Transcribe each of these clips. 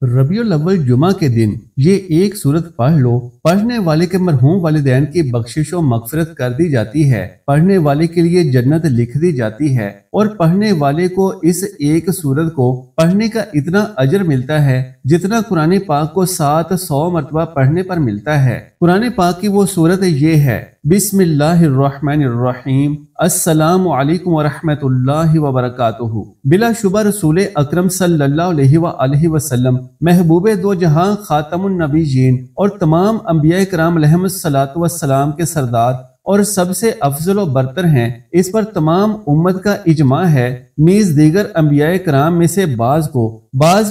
रबीउल अव्वल जुमा के दिन ये एक सूरत पढ़ लो, पढ़ने वाले के मरहूम वालिदैन की बख्शिश और मगफिरत कर दी जाती है, पढ़ने वाले के लिए जन्नत लिख दी जाती है और पढ़ने वाले को इस एक सूरत को पढ़ने का इतना अजर मिलता है जितना कुरान पाक को 700 मरतबा पढ़ने पर मिलता है। कुरान पाक की वो सूरत ये है, बिस्मिल्लाहिर्रहमानिर्रहीम, अस्सलामु अलैकुम वरहमतुल्लाहि वबरकातुहु। बिलाशुबा रसूल अकरम सल्लल्लाहु अलैहि वसल्लम महबूबे दो जहां खातमुन नबीयीन और तमाम अंबिया कराम अलैहिस्सलातु वस्सलाम के सरदार और सबसे अफजल व बरतर हैं। इस पर तमाम उम्मत का इजमा है। नीज दीगर अंबिया कराम में से बाज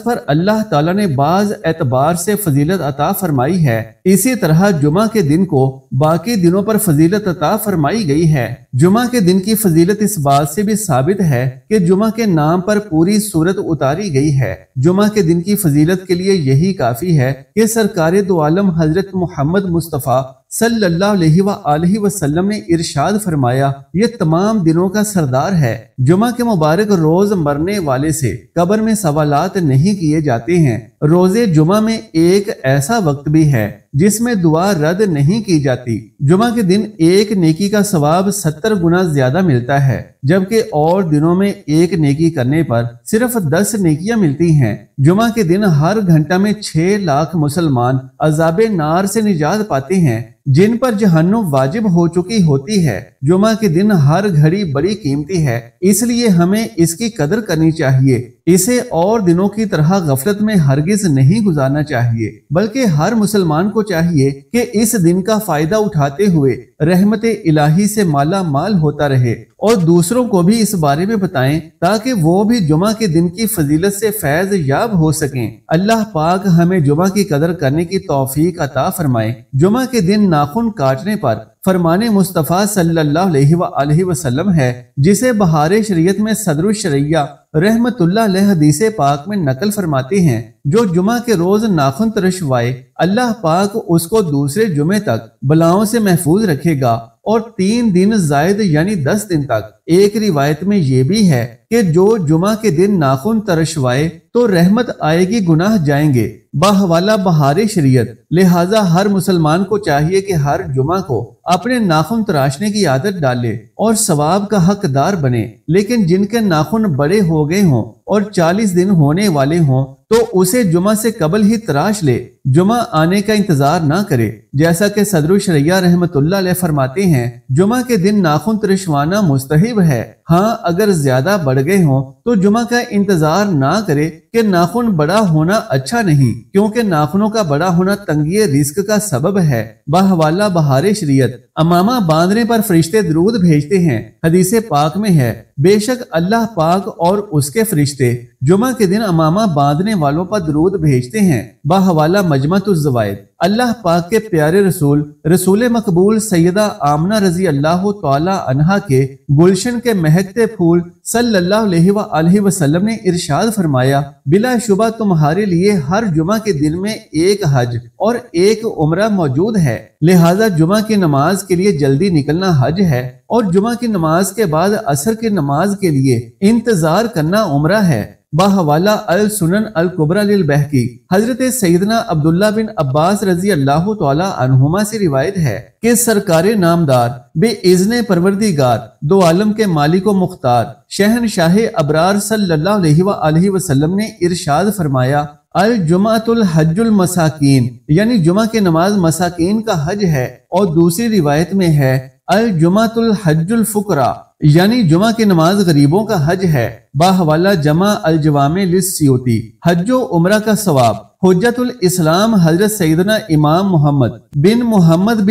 पर अल्लाह ताला ने बाज एतबार से फजीलत अता फरमाई है। इसी तरह जुमा के दिन को बाकी दिनों पर फजीलत अता फरमाई गई है। जुमा के दिन की फजीलत इस बात से भी साबित है कि जुमा के नाम पर पूरी सूरत उतारी गई है। जुमा के दिन की फजीलत के लिए यही काफी है कि सरकारे दो आलम हजरत मोहम्मद मुस्तफ़ा सल्लल्लाहु अलैहि वसल्लम ने इरशाद फरमाया, ये तमाम दिनों का सरदार है। जुमा के मुबारक रोज मरने वाले से कब्र में सवालात नहीं किए जाते हैं। रोजे जुमा में एक ऐसा वक्त भी है जिसमें दुआ रद्द नहीं की जाती। जुमा के दिन एक नेकी का सवाब 70 गुना ज्यादा मिलता है, जबकि और दिनों में एक नेकी करने पर सिर्फ 10 नेकियां मिलती हैं। जुमा के दिन हर घंटा में 6 लाख मुसलमान अजाबे नार से निजात पाते हैं जिन पर जहन्नुम वाजिब हो चुकी होती है। जुमा के दिन हर घड़ी बड़ी कीमती है, इसलिए हमें इसकी कदर करनी चाहिए। इसे और दिनों की तरह गफलत में हरगिज नहीं गुजारना चाहिए, बल्कि हर मुसलमान को चाहिए कि इस दिन का फायदा उठाते हुए रहमत इलाही से माला माल होता रहे और दूसरों को भी इस बारे में बताएं ताकि वो भी जुमा के दिन की फजीलत से फैज याब हो सकें। अल्लाह पाक हमें जुमा की कदर करने की तौफीक अता फरमाए। जुमा के दिन नाखून काटने पर फरमाने मुस्तफ़ा सल्लल्लाहु अलैहि वसल्लम है, जिसे बहारे शरीयत में सदरुल शरिया रहमतुल्लाह अलैह हदीसे पाक में नकल फरमाते हैं, जो जुमा के रोज नाखून तरशवाए अल्लाह पाक उसको दूसरे जुमे तक बलाओं से महफूज रखेगा और 3 दिन जायद यानी 10 दिन तक। एक रिवायत में ये भी है कि जो जुमा के दिन नाखून तरशवाए तो रहमत आएगी, गुनाह जाएंगे। बाहवाला बहारे शरीयत, लिहाजा हर मुसलमान को चाहिए कि हर जुमा को अपने नाखून तराशने की आदत डाले और सवाब का हकदार बने। लेकिन जिनके नाखून बड़े हो गए हों और 40 दिन होने वाले हों तो उसे जुमा से कबल ही तराश ले, जुमा आने का इंतजार ना करे। जैसा कि सदरुल शरिया रहमतुल्लाह अलैह फरमाते हैं, जुमा के दिन नाखून तरशवाना मुस्तहिब है। हाँ, अगर ज्यादा बढ़ गए हों तो जुमा का इंतजार ना करे कि नाखून बड़ा होना अच्छा नहीं, क्योंकि नाखूनों का बड़ा होना तंगी रिस्क का सबब है। बाहवाला बहारे शरीयत, अमामा बांधने पर फरिश्ते दरूद भेजते हैं। हदीसे पाक में है, बेशक अल्लाह पाक और उसके फरिश्ते जुमा के दिन अमामा बांधने वालों पर दरूद भेजते हैं। बाहवाला मजमअतुज़ ज़वाइद, अल्लाह पाक के प्यारे रसूल मकबूल सैयदा आमना रजी अल्लाह तआला अन्हा के गुलशन के महकते फूल सल्लल्लाहु अलैहि वसल्लम ने इरशाद फरमाया, बिलाशुबा तुम्हारे लिए हर जुमा के दिन में एक हज और एक उम्रा मौजूद है। लिहाजा जुमा की नमाज के लिए जल्दी निकलना हज है और जुमा की नमाज के बाद असर की नमाज के लिए इंतजार करना उम्रा है। बाहवाला अल सुनन अल कुबरा लिल बहकी, हजरत सैयदना अब्दुल्ला बिन अब्बास रजी अल्लाह तआला अन्हुमा से रिवायत है कि सरकारे नामदार बेइज़्ने परवरदिगार दो आलम के मालिक व मुख्तार शहनशाह अबरार सल्लल्लाहु अलैहि वसल्लम ने इरशाद फरमाया, अल जुमातुल हज्जुल मसाकीन, यानी जुमा की नमाज मसाकीन का हज है। और दूसरी रिवायत में है, अल जुमातुल हज्जुल फुकरा, यानी जुमा की नमाज गरीबों का हज है। बाहवाला जमा अल जवामे लिस्सियूती, हज्जो उमरा का सवाब। हुज्जतुल इस्लाम हजरत सैयदना इमाम मोहम्मद बिन मोहम्मद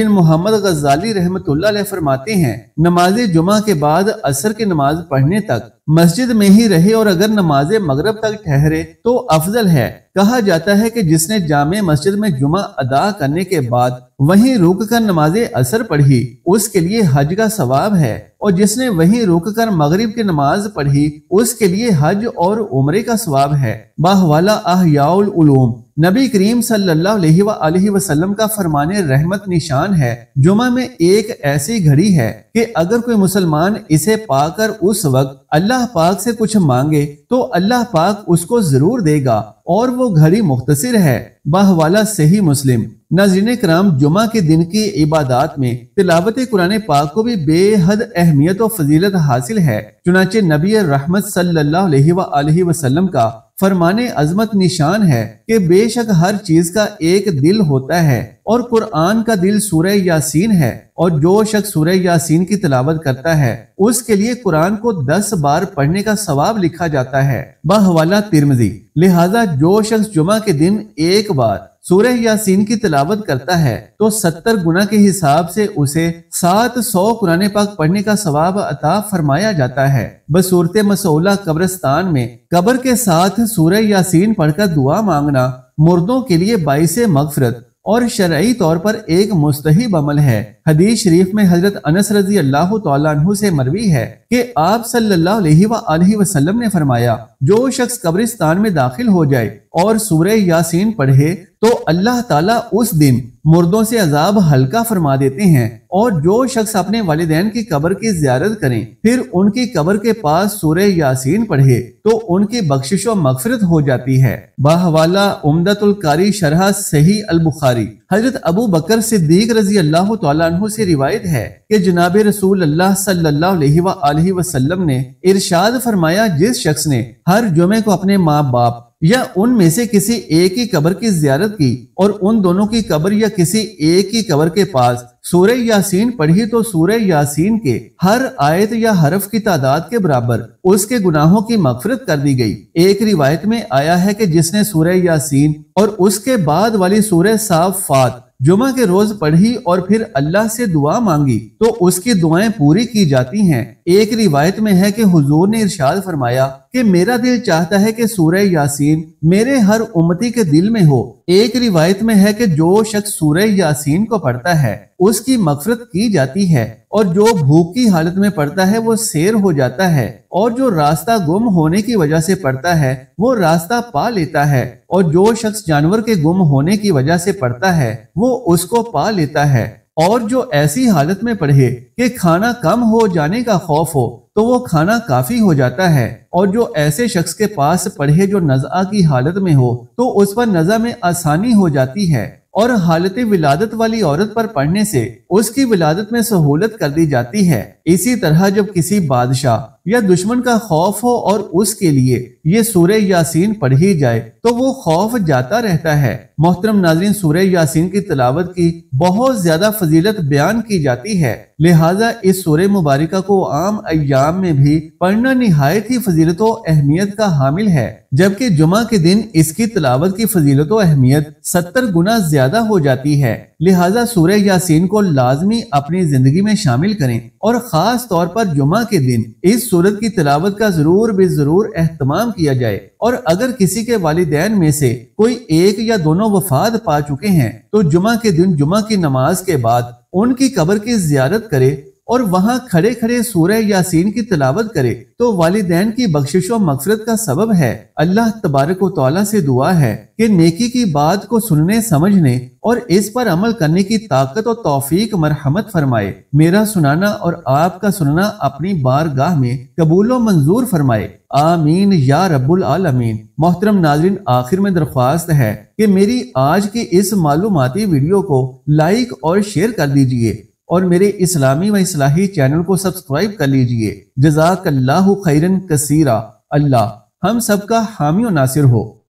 गज़ाली रहमतुल्लाह अलैह फरमाते हैं, नमाज जुमा के बाद असर की नमाज पढ़ने तक मस्जिद में ही रहे और अगर नमाज मगरिब तक ठहरे तो अफजल है। कहा जाता है कि जिसने जामे मस्जिद में जुमा अदा करने के बाद वहीं रुक कर नमाज असर पढ़ी उसके लिए हज का सवाब है, और जिसने वहीं रुक कर मगरिब की नमाज पढ़ी उसके लिए हज और उम्रे का सवाब है। बाहवाला अहयाउल उलूम, نبی کریم صلی اللہ علیہ وآلہ وسلم کا فرمان رحمت نشان ہے، جمعہ میں ایک ایسی گھڑی ہے کہ اگر کوئی مسلمان اسے پا کر اس وقت اللہ پاک سے کچھ مانگے تو اللہ پاک اس کو ضرور دے گا، اور وہ گھڑی مختصر ہے۔ بحوالہ صحیح مسلم۔ ناظرین کرام، جمعہ کے دن کی عبادات میں تلاوت قرآن پاک کو بھی بے حد اہمیت و فضیلت حاصل ہے، چنانچہ نبی رحمت صلی اللہ علیہ وآلہ وسلم کا فرمان عظمت نشان ہے کہ بے شک ہر چیز کا ایک دل ہوتا ہے، اور قرآن کا دل سورہ یاسین ہے، اور جو شخص سورہ یاسین کی تلاوت کرتا ہے اس کے لیے قرآن کو 10 بار پڑھنے کا ثواب لکھا جاتا ہے۔ بحوالہ ترمذی۔ لہذا جو شخص جمعہ کے دن ایک بار سورہ یاسین کی تلاوت کرتا ہے تو 70 گنا کے حساب سے اسے 700 قرآن پاک پڑھنے کا ثواب عطا فرمایا جاتا ہے۔ بصورت مسئولہ قبرستان میں قبر کے ساتھ سورہ یاسین پڑھ کر دعا مانگنا مردوں کے لیے باعث مغفرت اور شرعی طور پر ایک مستحب عمل ہے۔ حدیث شریف میں حضرت انس رضی اللہ تعالیٰ عنہ سے مروی ہے کہ آپ صلی اللہ علیہ وآلہ وسلم نے فرمایا، جو شخص قبرستان میں داخل ہو جائے اور سورہ یاسین پڑھے تو اللہ تعالیٰ اس دن مردوں سے عذاب ہلکا فرما دیتے ہیں، اور جو شخص اپنے والدین کی قبر کی زیارت کریں پھر ان کی قبر کے پاس سورہ یاسین پڑھے تو ان کی بخشش و مغفرت ہو جاتی ہے۔ بحوالہ عمدۃ القاری شرح صحیح البخاری۔ حضرت ابو بکر صدیق رضی اللہ تعالیٰ عنہ سے روایت ہے کہ جناب رسول اللہ صلی اللہ علیہ وآلہ وسلم نے ارشاد فرمایا، جس شخص نے ہر جمعے کو اپنے ماں باپ یا ان میں سے کسی ایک کی قبر کی زیارت کی اور ان دونوں کی قبر یا کسی ایک کی قبر کے پاس سورہ یاسین پڑھی تو سورہ یاسین کے ہر آیت یا حرف کی تعداد کے برابر اس کے گناہوں کی مغفرت کر دی گئی۔ ایک روایت میں آیا ہے کہ جس نے سورہ یاسین اور اس کے بعد والی سورہ صافات جمعہ کے روز پڑھی اور پھر اللہ سے دعا مانگی تو اس کی دعائیں پوری کی جاتی ہیں۔ ایک روایت میں ہے کہ حضور نے ارشاد فرمایا کہ میرا دل چاہتا ہے کہ سورہ یاسین میرے ہر امتی کے دل میں ہو۔ ایک روایت میں ہے کہ جو شخص سورہ یاسین کو پڑھتا ہے اس کی مغفرت کی جاتی ہے، اور جو بھوک کی حالت میں پڑھتا ہے وہ سیر ہو جاتا ہے، اور جو راستہ گم ہونے کی وجہ سے پڑھتا ہے وہ راستہ پا لیتا ہے، اور جو شخص جانور کے گم ہونے کی وجہ سے پڑھتا ہے وہ اس کو پا لیتا ہے، اور جو ایسی حالت میں پڑھے کہ کھانا کم ہو جانے کا خوف ہو تو وہ کھانا کافی ہو جاتا ہے، اور جو ایسے شخص کے پاس پڑھے جو نزعہ کی حالت میں ہو تو اس پر نزعہ میں آسانی ہو جاتی ہے، اور حالت ولادت والی عورت پر پڑھنے سے اس کی ولادت میں سہولت کر دی جاتی ہے۔ اسی طرح جب کسی بادشاہ یا دشمن کا خوف ہو اور اس کے لیے یہ سورہ یاسین پڑھی جائے تو وہ خوف جاتا رہتا ہے۔ محترم ناظرین، سورہ یاسین کی تلاوت کی بہت زیادہ فضیلت بیان کی جاتی ہے، لہٰذا اس سورہ مبارکہ کو عام ایام میں بھی پڑھنا نہایت ہی فضیلت و اہمیت کا حامل ہے، جبکہ جمعہ کے دن اس کی تلاوت کی فضیلت و اہمیت 70 گنا زیادہ ہو جاتی ہے۔ لہٰذا سورہ یاسین کو لازمی اپنی زندگی میں شامل کریں، اور خاص طور پر جمعہ کے دن اس سورت کی تلاوت کا ضرور اہتمام کیا جائے، اور اگر کسی کے والدین میں سے کوئی ایک یا دونوں وفات پا چکے ہیں تو جمعہ کے دن جمعہ کی نماز کے بعد ان کی قبر کی زیارت کرے اور وہاں کھڑے کھڑے سورہ یاسین کی تلاوت کرے تو والدین کی بخشش و مغفرت کا سبب ہے۔ اللہ تبارک و تعالیٰ سے دعا ہے کہ نیکی کی بات کو سننے سمجھنے اور اس پر عمل کرنے کی طاقت و توفیق مرحمت فرمائے، میرا سنانا اور آپ کا سننا اپنی بارگاہ میں قبول و منظور فرمائے، آمین یا رب العالمین۔ محترم ناظرین، آخر میں درخواست ہے کہ میری آج کی اس معلوماتی ویڈیو کو لائک اور شیئر کر دیجئے، اور میرے اسلامی و اصلاحی چینل کو سبسکرائب کر لیجئے۔ جزاک اللہ خیرن کثیرا۔ اللہ ہم سب کا حامی و ناصر ہو۔